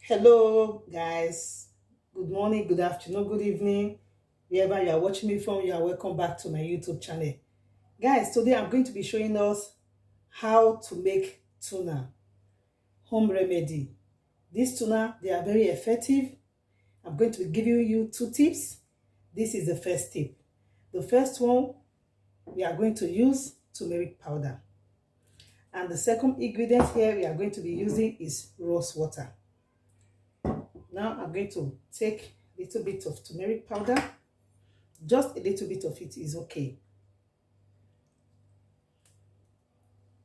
Hello guys, good morning, good afternoon, good evening, wherever you are watching me from. You are welcome back to my YouTube channel. Guys, today I'm going to be showing us how to make toner home remedy. This toner, they are very effective. I'm going to be giving you 2 tips. This is the first tip. The first one, we are going to use turmeric powder, and the second ingredient here we are going to be using is rose water. Now I'm going to take a little bit of turmeric powder. Just a little bit of it is okay.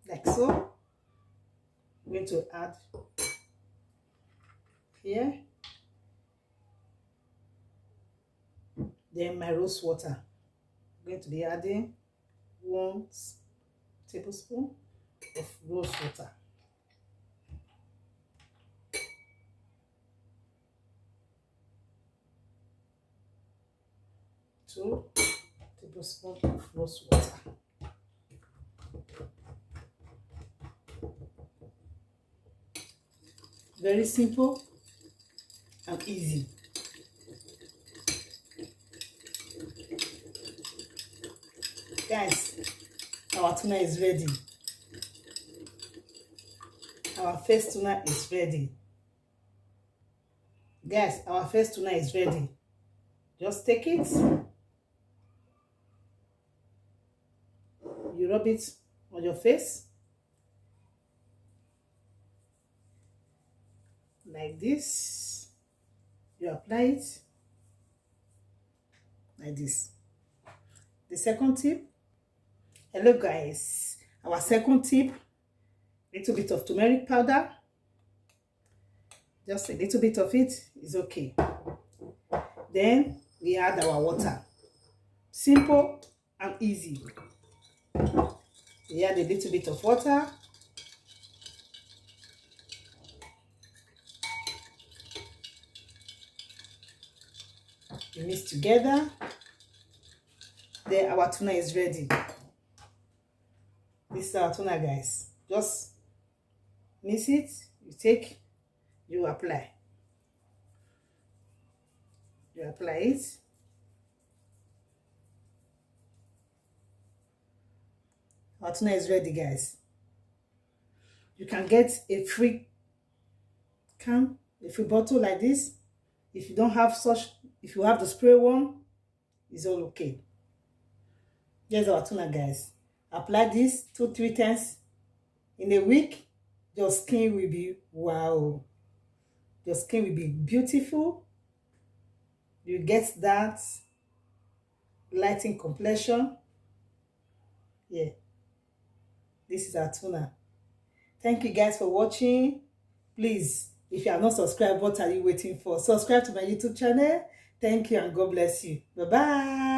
Like so. I'm going to add here. Then my rose water. I'm going to be adding 1 tablespoon of rose water. 2 tablespoons of rose water. Very simple and easy. Guys, our tuna is ready. Our first tuna is ready. Guys, our first tuna is ready. Just take it. You rub it on your face like this. You apply it like this. The second tip. Hello guys, our second tip, little bit of turmeric powder. Just a little bit of it is okay. Then we add our water. Simple and easy. We add a little bit of water. We mix together. Then our tuna is ready. This is our tuna, guys. Just mix it. You take, you apply. You apply it. Our tuna is ready, guys. You can get a free can, a free bottle like this. If you don't have such, if you have the spray one, it's all okay. Here's our tuna, guys. Apply this 2-3 times in a week. Your skin will be wow. Your skin will be beautiful. You get that lighting complexion. Yeah. This is our tuna. Thank you guys for watching. Please, if you are not subscribed, what are you waiting for? Subscribe to my YouTube channel. Thank you and God bless you. Bye-bye.